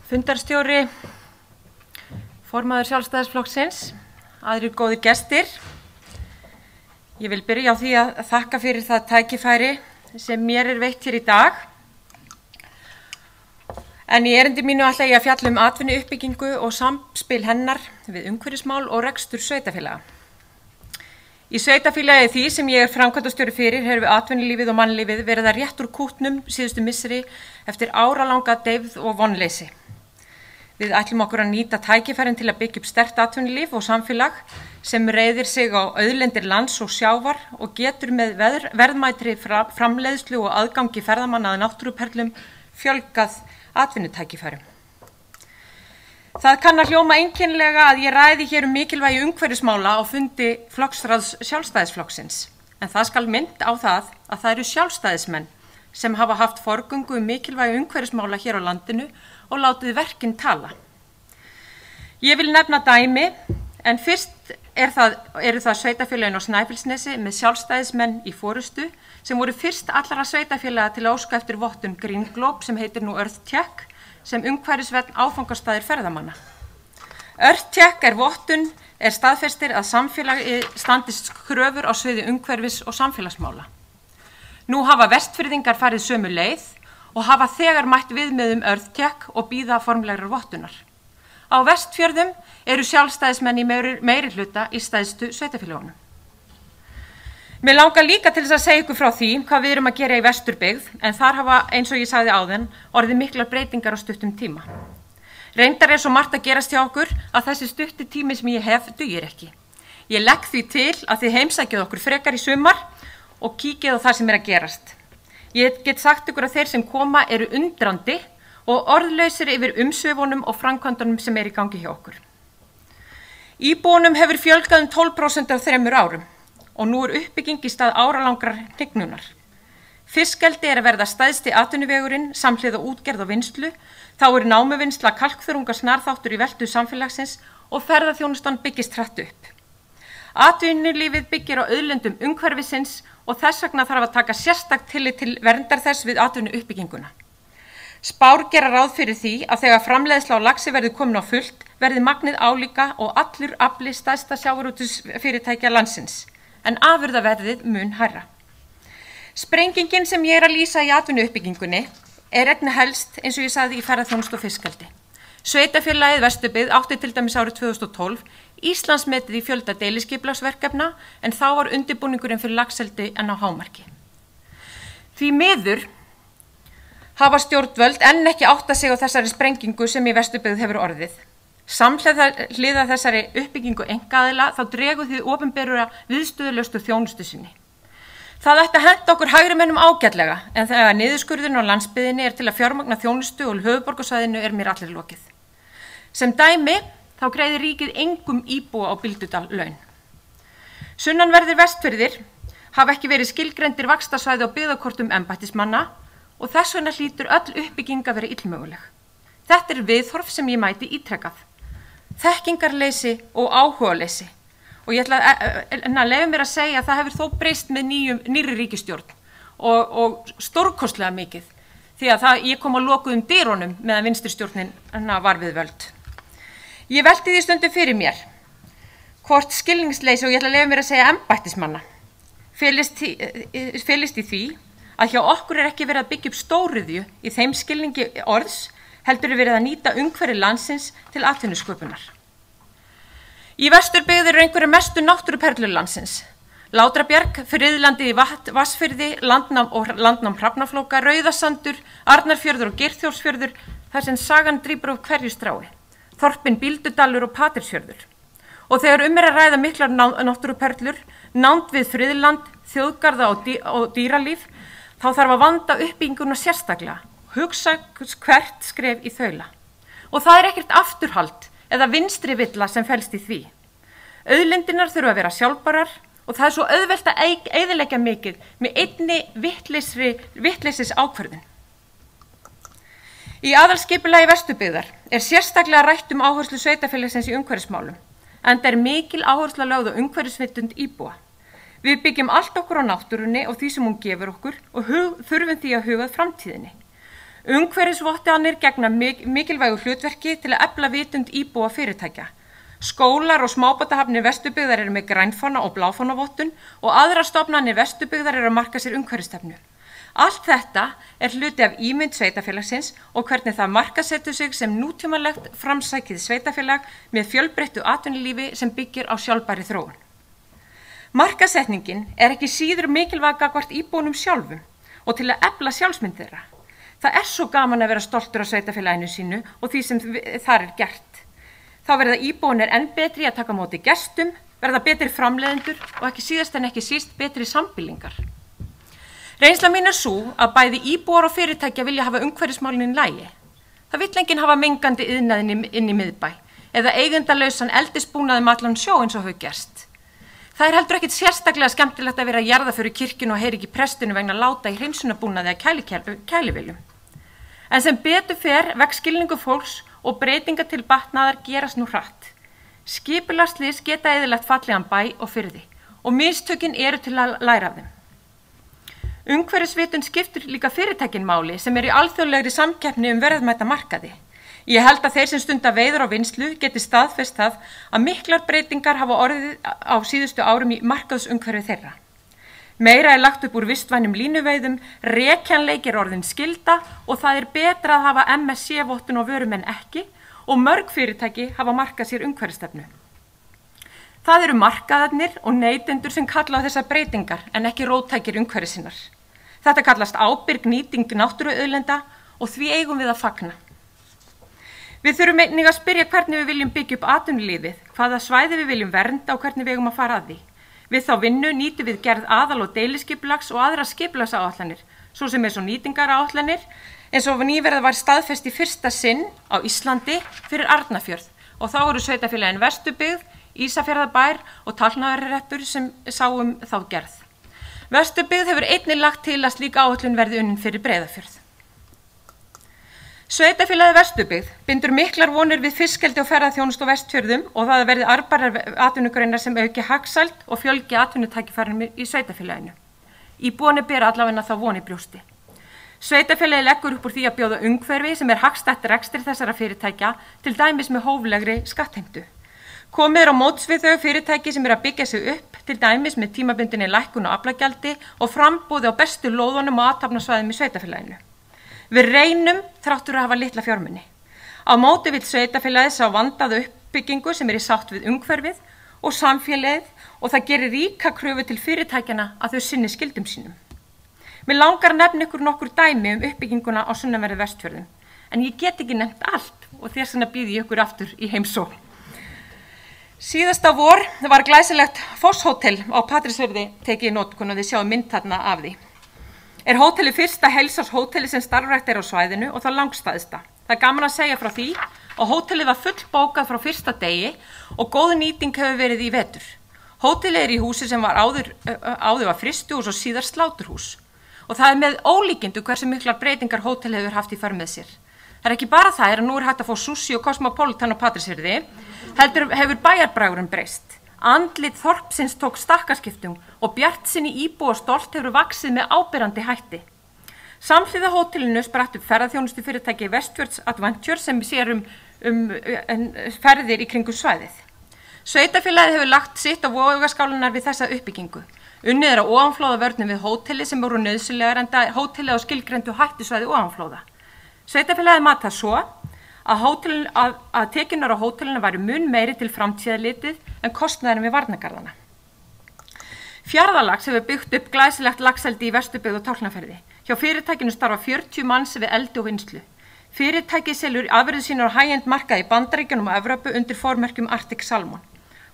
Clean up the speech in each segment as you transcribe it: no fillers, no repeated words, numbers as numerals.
Fundarstjóri, formaður Sjálfstæðisflokksins, aðrir góðir gestir. Ég vil byrja á því að þakka fyrir það tækifæri sem mér veitt hér í dag. En í erindi mínu ætla ég að fjalla atvinnuuppbyggingu og samspil hennar við umhverfismál og rekstur sveitarfélaga. Í sveitarfélagi því sem ég framkvæmdastjóri fyrir hefur atvinnulífið og mannlífið verið að rétt úr kútnum síðustu misseri eftir áralanga deyfð og vonleysi. Við ætlum okkur að nýta tækifærin til að byggja upp sterkt atvinnulíf og samfélag sem reiðir sig á auðlindir lands og sjávar og getur með verðmætri framleiðslu og aðgangi ferðamanna að náttúruperlum fjölgað atvinnutækifærum. Það kann að hljóma einkennilega að ég ræði hér mikilvægi umhverfismála á fundi flokksráðs Sjálfstæðisflokksins, en það skal minnt á það að það eru sjálfstæðismenn sem hafa haft forgöngu mikilvægi umhverfismála hér á landinu og látið verkin tala. Ég vil nefna dæmi, en fyrst eru það sveitarfélögin á Snæfellsnesi með sjálfstæðismenn í forystu sem voru fyrst allra sveitarfélaga til að óska eftir vottun Green Globe sem heitir nú EarthCheck sem umhverfisvænn áfangastaðir ferðamanna. EarthCheck vottun staðfestir að samfélagi standist kröfur á sviði umhverfis og samfélagsmála. Nú hafa Vestfirðingar farið sömu leið og hafa þegar mætt viðmiðum EarthCheck og bíða formlegrar vottunar. Á Vestfjörðum eru sjálfstæðismenn í meiri hluta í stærstu sveitarfélögunum. Mér langar líka til þess að segja ykkur frá því hvað við erum að gera í Vesturbyggð, en þar hafa, eins og ég sagði áðan, orðið miklar breytingar á stuttum tíma. Reyndar svo margt að gerast hjá okkur að þessi stutti tími sem ég hef dugir ekki. Ég legg því til að þið heimsækið okkur frekar í sumar og kíkið á það sem að gerast. Ég get sagt ykkur að þeir sem koma eru undrandi og orðlausir yfir umsvifunum og framkvæmdunum sem í gangi hjá okkur. Íbúunum hefur fjölgað 12% á 3 árum. Og nú uppbygging í stað áralangrar hnignunar. Fiskeldi að verða stærsti atvinnuvegurinn samhliða útgerð og vinnslu, þá námuvinnsla kalkþörunga snarþáttur í veltu samfélagsins og ferðaþjónustan byggist hratt upp. Atvinnulífið byggir á auðlindum umhverfisins og þess vegna þarf að taka sérstakt tillit til verndar þess við atvinnuuppbygginguna. Spár gera ráð fyrir því að þegar framleiðsla á laxi verði komin á fullt, verði magnið álíka og allur afli stærsta sjávarútvegsfyrirtækja landsins. En afurðaverðið mun hærra. Sprengingin sem ég að lýsa í atvinnuuppbyggingunni einnig helst, eins og ég sagði, í ferðaþjónustu og fiskeldi. Sveitarfélagið Vesturbyggð átti til dæmis árið 2012 Íslandsmetið í fjölda deiliskipulagsverkefna, en þá var undirbúningurinn fyrir laxeldi enn á hámarki. Því miður hafa stjórnvöld enn ekki áttað sig á þessari sprengingu sem í Vesturbyggð hefur orðið. Samhliða þessari uppbyggingu einkaaðila þá dregur því opinberura viðstöðulaust þjónustu sinni. Það ætti að henta okkur hægrimennum ágætlega, en þegar niðurskurðurinn á landsbyggðinni til að fjármagna þjónustu og höfuðborgarsvæðinu mér allir lokið. Sem dæmi þá greiðir ríkið engum íbúa á Bíldudal laun. Sunnanverðir Vestfirðir hafa ekki verið skilgreindir vaxtarsvæði á byggðakortum embættismanna og þess vegna hlýtur öll uppbygging að vera illmöguleg. Þetta viðhorf sem ég mæti ítrekað. Þekkingarleysi og áhugaleysi. Og ég ætla að leyfa mér að segja að það hefur þó breyst með nýrri ríkisstjórn og stórkostlega mikið því að ég kom að lokuðum dyrunum meðan vinstristjórnin var við völd. Ég velti því stundum fyrir mér hvort skilningsleysi, og ég ætla að leyfa mér að segja embættismanna, felist í því að hjá okkur ekki verið að byggja upp stóriðju í þeim skilningi orðs heldur verið að nýta umhverfi landsins til atvinnusköpunar. Í Vesturbyggð eru einhverjar mestu náttúruperlur landsins. Látrabjarg, friðlandið í Vatnsfirði, landnám Hrafnaflóka, Rauðasandur, Arnarfjörður og Geirþjófsfjörður, þar sem sagan drýpur á hverju strái. Þorpin Bíldudalur og Patreksfjörður. Og þegar að ræða miklar náttúruperlur, nánd við friðland, þjóðgarða og dýralíf, þá þarf að vanda uppbygginguna sérstaklega. Hugsa hvert skref í þaula. Og það ekkert afturhald eða vinstri villa sem felst í því. Auðlindirnar þurfa að vera sjálfbærar og það svo auðvelt að eyðileggja mikið með einni vitleysis ákvörðun. Í aðalskipulagi Vesturbyggðar sérstaklega rætt áherslu sveitarfélagsins í umhverfismálum, enda mikil áhersla lögð á umhverfisvitund íbúa. Við byggjum allt okkur á náttúrunni og því sem hún gefur okkur og þurfum því að huga að framtíðinni. Umhverfisvottanir gegna mikilvægu hlutverki til að efla vitund íbúa fyrirtækja. Skólar og smábátahafnir Vesturbyggðar eru með grænfána og bláfánavottun og aðrar stofnanir Vesturbyggðar eru að marka sér umhverfisstefnu. Allt þetta er hluti af ímynd sveitarfélagsins og hvernig það markaðsetur sig sem nútímalegt framsækið sveitarfélag með fjölbreyttu atvinnulífi sem byggir á sjálfbærri þróun. Markaðsetningin er ekki síður mikilvæg gagnvart íbúunum sjálfum og til að efla sjálfsmynd þeirra. Það er svo gaman að vera stoltur á sveitarfélaginu sínu og því sem þar er gert. Þá verða íbúinir enn betri að taka á móti gestum, verða betri framleiðendur og ekki síðast en ekki síst betri sambýlingar. Reynsla mín er sú að bæði íbúar og fyrirtækja vilja hafa umhverfismálin í lagi. Það vill enginn hafa mengandi iðnaðinn inn í miðbæ eða eigendalausan eldisbúnaði allan sjó eins og hefur gerst. Það er heldur ekkit sérstaklega skemmtilegt að vera að jarða fyrir kirkjunu og heyri ekki prestinu vegna láta í hreinsunarbúnaði eða kæliviljum. En sem betur fer vex skilningu fólks og breytingar til batnaðar gerast nú hratt. Skipulagslys geta eyðilagt fallegan bæ og firði og mistökin eru til að læra af þeim. Umhverfisvitund skiptir líka fyrirtækin máli sem í alþjóðlegri samkeppni verðmæta markaði. Ég held að þeir sem stunda veiðar á vinnslu geti staðfest það að miklar breytingar hafa orðið á síðustu árum í markaðsumhverfi þeirra. Meira er lagt upp úr vistvænum línuveiðum, rekjanleiki er orðin skylda og það er betra að hafa MSC-vottun á vörum en ekki og mörg fyrirtæki hafa markað sér umhverfisstefnu. Það eru markaðarnir og neytendur sem kalla á þessar breytingar en ekki róttækir umhverfisinnar. Þetta kallast ábyrg nýting náttúruauðlinda og því eigum við að fagna. Við þurfum einnig að spyrja hvernig við viljum byggja upp atvinnulífið, hvaða svæði við viljum vernda og hvernig við eigum að fara að því. Við þá vinnu nýtum við gerð aðal- og deiliskipulags og aðra skipulagsáætlanir, svo sem eins og nýtingaráætlanir, eins og nýverið var staðfest í fyrsta sinn á Íslandi fyrir Arnarfjörð og þá eru sveitarfélagin Vesturbyggð, Ísafjarðarbær og Tálknafjarðarhreppur sem sáum þá gerð. Vesturbyggð hefur einnig lagt til að slík áætlun verði unnin fyrir Breiðafjörð. Sveitarfélagið Vesturbyggð bindur miklar vonir við fiskeldi og ferðaþjónustu á Vestfjörðum og það verði arðbærar atvinnugreinar sem auki hagsæld og fjölgi atvinnutækifærum í sveitarfélaginu. Íbúarnir bera allavega þá von í brjósti. Sveitarfélagið leggur upp úr því að bjóða umhverfi sem er hagstætt rekstri þessara fyrirtækja, til dæmis með hóflegri skattheimtu. Komið er á móts við þau fyrirtæki sem að byggja sig upp, til dæmis með tímabundinni lækkun á aflagjaldi og frambúði á bestu lóðunum og athafnasvæðum í sveitarfélaginu. Við reynum þráttur að hafa litla fjármuni. Á móti vill sveitarfélagið sá vandaða uppbyggingu sem í sátt við umhverfið og samfélagið og það gerir ríka kröfu til fyrirtækjana að þau sinni skyldum sínum. Mér langar að nefna ykkur nokkur dæmi uppbygginguna á sunnanverðu Vestfjörðum, en ég get ekki nefnt allt og þess vegna býð ég ykkur aftur í heimsókn. Síðasta vor var glæsilegt Fosshótel á Patreksfirði tekið í notkun og þið sjáum mynd þarna af því. Er hótelið fyrsta heilsárshótelið sem starfrækt á svæðinu og það langstæðsta. Það er gaman að segja frá því og hótelið var fullbókað frá fyrsta degi og góð nýting hefur verið í vetur. Hótelið er í húsi sem var áður var frystihús og síðar sláturhús. Og það er með ólíkindu hversu miklar breytingar hótelið hefur haft í för með sér. Það er ekki bara það að nú er hægt að fá sushi og Cosmopolitan á Patreksfirði, heldur hefur bæjarbragurinn breyst. Andlit þorpsins tók stakkaskiptum og bjartsýni íbúa og stolt hefur vaxið með áberandi hætti. Samhliða hótelinu spratt upp ferðaþjónustu fyrirtæki Westfjords Adventure sem sér ferðir í kringum svæðið. Sveitarfélagið hefur lagt sitt á vogarskálunar við þessa uppbyggingu. Unnið er á ofanflóðavörnum við hótelið sem voru nauðsynlegar enda hótelið á skilgreindu hættusvæði ofanflóða. Sveitarfélagið mat það svo að tekjunar á hótelinu væru mun meiri til framtíðar litið en kostnaðurinn við varnargarðana. Fjarðalax hefur byggt upp glæsilegt laxeldi í Vesturbyggð og Tálknafirði. Hjá fyrirtækinu starfa 40 manns við eldi og vinnslu. Fyrirtækið selur afurðir sínar á high-end markaði í Bandaríkjunum og Evrópu undir formerkjum Arctic Salmon.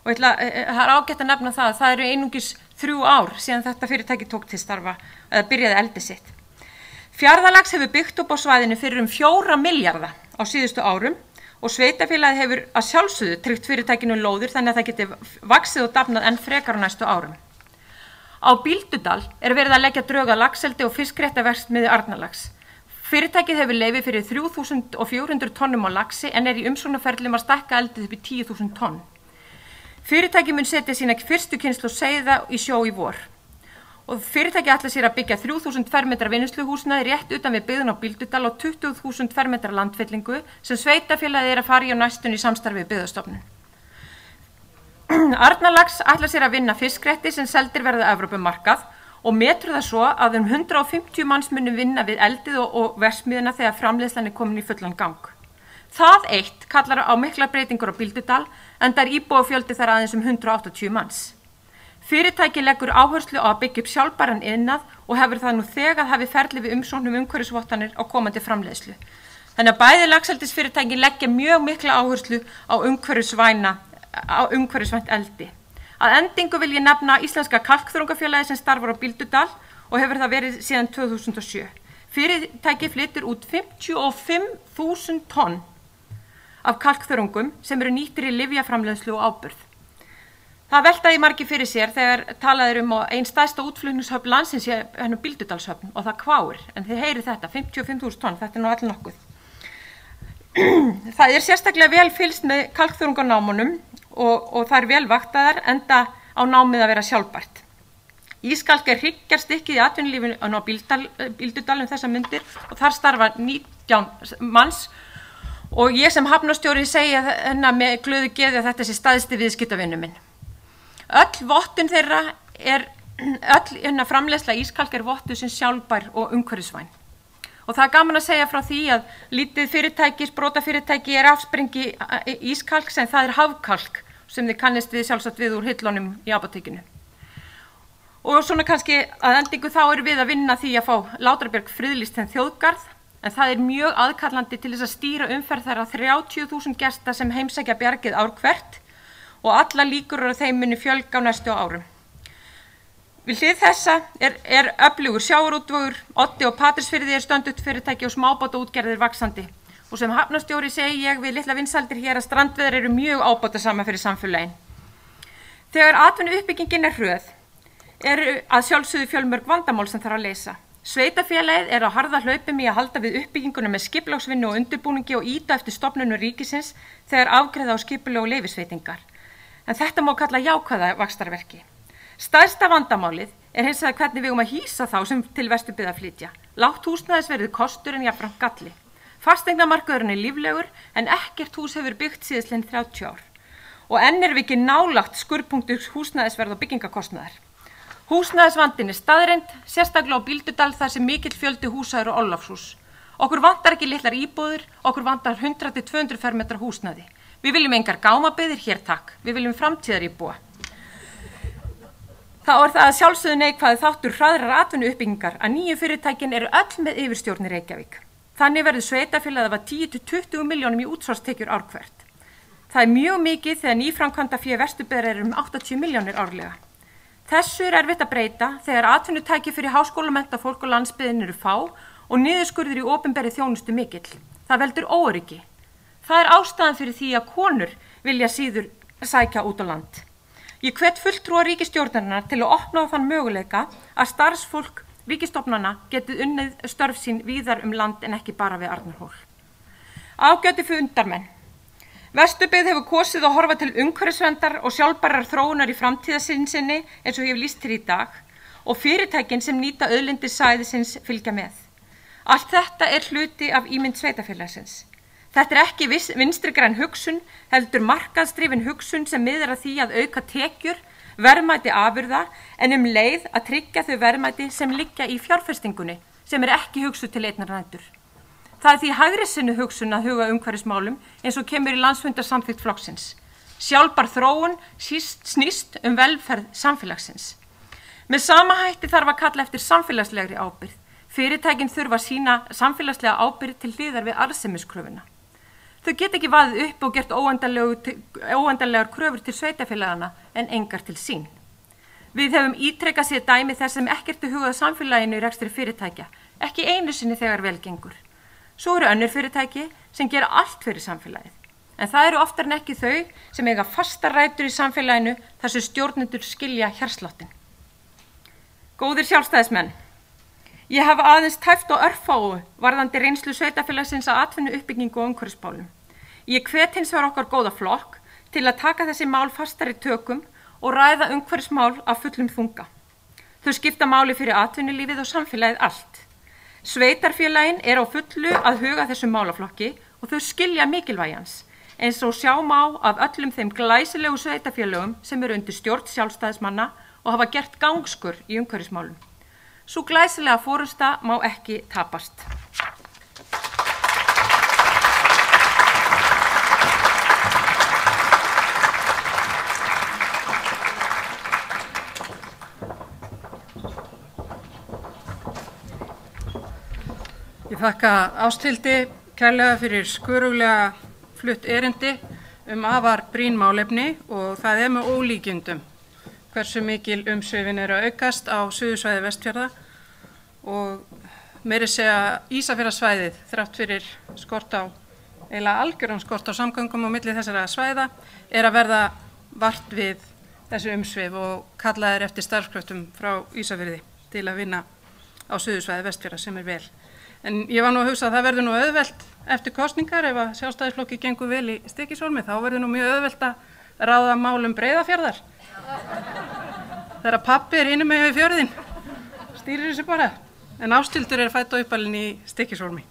Og það er ágætt að nefna það að það eru einungis 3 ár síðan þetta fyrirtæki tók til starfa eða byrjaði eldið sitt. Fjarðalax hefur byggt upp á svæðinu fyrir 4 milljarða á síðustu árum og sveitarfélagið hefur að sjálfsögðu tryggt fyrirtækinu lóðir þannig að það geti vaxið og dafnað enn frekar á næstu árum. Á Bíldudal er verið að leggja drög að laxeldi og fiskréttaverksmiðju Arnarlax. Fyrirtækið hefur leyfi fyrir 3.400 tonnum á laxi en er í umsóknarferlum að stækka eldið upp í 10.000 tonn. Fyrirtækið mun setja sína fyrstu kynslóð seiða í sjó í vor. og fyrirtæki ætla sér að byggja 3000 fermetra vinnsluhúsnæði rétt utan við byggðina á Bíldudal og 20.000 fermetra landfyllingu sem sveitarfélagið að fara í á næstunni í samstarfi við Byggðastofnun. Arnarlax ætla sér að vinna fiskrétti sem seldir verða á Evrópumarkað og metur það svo að 150 manns muni vinna við eldið og verksmiðjuna þegar framleiðslan er komin í fullan gang. Það eitt kallar á miklar breytingar á Bíldudal enda íbúafjöldi þar aðeins 180 manns. Fyrirtæki leggur áherslu á að byggja upp sjálfbæran iðnað og hefur það nú þegar hafið ferli við umsóknum umhverfisvottanir á komandi framleiðslu. Þannig að bæði laxeldisfyrirtæki leggja mjög mikla áherslu á umhverfisvænt eldi. Að endingu vil ég nefna Íslenska kalkþörungafélagið sem starfar á Bíldudal og hefur það verið síðan 2007. Fyrirtæki flytur út 55.000 tonn af kalkþörungum sem eru nýttir í lyfjaframleiðslu og áburð. Það veltaði margir fyrir sér þegar talaði að ein stærsta útflutningshöfn landsins sé Bíldudalshöfn og það Hvaur, en þið heyrið þetta, 55.000 tonn, þetta nú all nokkuð. Það sérstaklega vel fylgst með kalkþörunganámunum og það vel vaktaðar enda á námið að vera sjálfbært. Ískalk hryggjarstykkið í atvinnulífinu á Bíldudal þessar myndir og þar starfa 19 manns og ég sem hafnarstjóri segja með glöðu geði að þetta sé stærsti viðskiptavinur minn. Öll vottun þeirra öll framleiðsla ískalk vottuð sem sjálfbær og umhverfisvæn. Og það gaman að segja frá því að lítið fyrirtæki, sprotafyrirtæki afsprengi ískalks en það hafkalk sem þið kannist við sjálfsagt við úr hillunum í apótekinu. Og svona kannski að endingu þá við að vinna því að fá Látrabjarg friðlýst sem þjóðgarð en það mjög aðkallandi til þess að stýra umferð þeirra 30.000 gesta sem heimsækja bjargið ár hvert og alla líkur á þeim muni fjölga á næstu árum. Við hlið þessa öflugur sjávarútvegur, Oddi og Patreksfirði stöndugt fyrirtæki og smábátaútgerðir vaxandi. Og sem hafnarstjóri segi ég við litla vinsældir hér að strandveiðar eru mjög ábatasama fyrir samfélagin. Þegar atvinnuuppbyggingin hröð að sjálfsögðu fjölmörg vandamál sem þarf að leysa. Sveitarfélagið á harða hlaupum í að halda við uppbygginguna með skipulagsvinnu og undirbúningi og ýta eftir stofnunum ríkisins þegar afgreiða á skipulag og leyfisveitingar. En þetta má kalla jákvæða vaxtarverki. Stærsta vandamálið hins vegar hvernig við að hýsa þá sem til Vesturbyggðar flytja. Lágt húsnæðisverðið kostur en jafnframt galli. Fasteignamarkaðurinn líflegur en ekkert hús hefur byggt síðastliðin 30 ár. Og enn við ekki nálægt skurðpunktur húsnæðisverð og byggingakostnaðar. Húsnæðisvandinn staðreynd, sérstaklega á Bíldudal þar sem mikill fjöldi húsa og Ólafshús. Okkur vantar ekki litlar íbúðir, okkur vantar 100-200 fermetra húsnæði. Við viljum engar gámabyggðir hér takk, við viljum framtíðaríbúa. Það það að sjálfsögðu neikvæði þáttur hraðrar atvinnuuppbyggingar að nýju fyrirtækin eru öll með yfirstjórn í Reykjavík. Þannig verður sveitarfélagið að 10-20 milljónum í útsvarstekjur ár hvert. Það mjög mikið þegar nýframkvæmdafé Vesturbyggðar 80 milljónir árlega. Þessu erfitt að breyta þegar atvinnutæki fyrir háskólamennta fólk og landsbyggðin eru fá og niðurskurður í opinberri þjónustu mikill. Það veldur óöryggi. Það ástæðan fyrir því að konur vilja síður sækja út á land. Ég hvet fulltrúa ríkisstjórnarinnar til að opna á þann möguleika að starfsfólk ríkisstofnana getið unnið störf sín víðar land en ekki bara við Arnarhól. Ágætu fundarmenn. Vesturbyggð hefur kosið að horfa til umhverfisverndar og sjálfbærrar þróunar í framtíðarsinni eins og ég hef lýst til í dag og fyrirtækin sem nýta auðlindir svæðisins fylgja með. Allt þetta hluti af ímynd sveitarfélagsins. Þetta ekki vinstrigræn hugsun, heldur markaðsdrifin hugsun sem miðar að því að auka tekjur, verðmæti afurða en leið að tryggja þau verðmæti sem liggja í fjárfestingunni sem ekki hugsuð til einnar nætur. Það því hægri sinni hugsun að huga umhverfismálum eins og kemur í landsfundarsamþykkt flokksins. Sjálfbær þróun snýst velferð samfélagsins. Með sama hætti þarf að kalla eftir samfélagslegri ábyrgð. Fyrirtækin þurfa að sýna samfélagslega ábyrgð til hliðar við arðsemiskröfuna. Þau geta ekki vaðið upp og gert óendanlegar kröfur til sveitarfélagana en engar til sín. Við hefum ítrekað séð dæmi þess sem ekkert hugað samfélaginu í rekstri fyrirtækja, ekki einu sinni þegar vel gengur. Svo eru önnur fyrirtæki sem gera allt fyrir samfélagið. En það eru oftar en ekki þau sem eiga fastar rætur í samfélaginu þar sem stjórnendur skilja hjartsláttin. Góðir sjálfstæðismenn. Ég hafa aðeins tæft og örfáu varðandi reynslu sveitarfélagsins að atvinnuuppbyggingu og umhverfismálum. Ég hvet hins vegar okkar góða flokk til að taka þessi mál fastari tökum og ræða umhverfismál af fullum þunga. Þau skipta máli fyrir atvinnulífið og samfélagið allt. Sveitarfélagin á fullu að huga þessum málaflokki og þau skilja mikilvægjans, eins og sjá má af öllum þeim glæsilegu sveitarfélögum sem eru undir stjórn sjálfstæðismanna og hafa gert gangskur í umhverfismálum. Sú glæsilega forysta má ekki tapast. Ég þakka Ásthildi kærlega fyrir sköruglega flutt erindi afar brýn málefni og það með ólíkindum hversu mikil umsvifin eru að aukast á suðursvæði Vestfjarða og meira segja Ísafjarðarsvæðið þrátt fyrir eiginlega algjöran skort á samgöngum á milli þessara svæða að verða vart við þessu umsvif og kallað eftir starfskröftum frá Ísafirði til að vinna á suðursvæði Vestfjarða sem vel. En ég var nú að hugsa að það verður nú auðvelt eftir kosningar ef að Sjálfstæðisflokki gengur vel í Stykkishólmi, þá verður nú mjög auðvelt að ráða málum Breiðafjarðar. Þegar pabbi hinum megin við fjörðinn, stýrir þessu bara. En Ásthildur fædd og uppalin í Stykkishólmi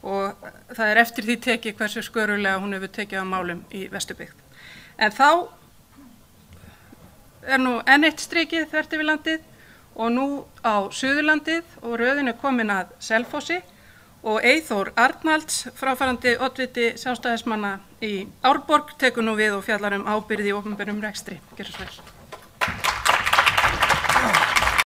og það eftir því tekið hversu skörulega hún hefur tekið á málum í Vesturbyggð. En þá nú enn eitt strikið þvert yfir landið og nú á Suðurlandið og röðin komin að Selfossi og Eyþór Arnalds, fráfarandi oddviti sjálfstæðismanna í Árborg, tekur nú við og fjallar ábyrgð í opinberum rekstri. Gjörðu svo vel.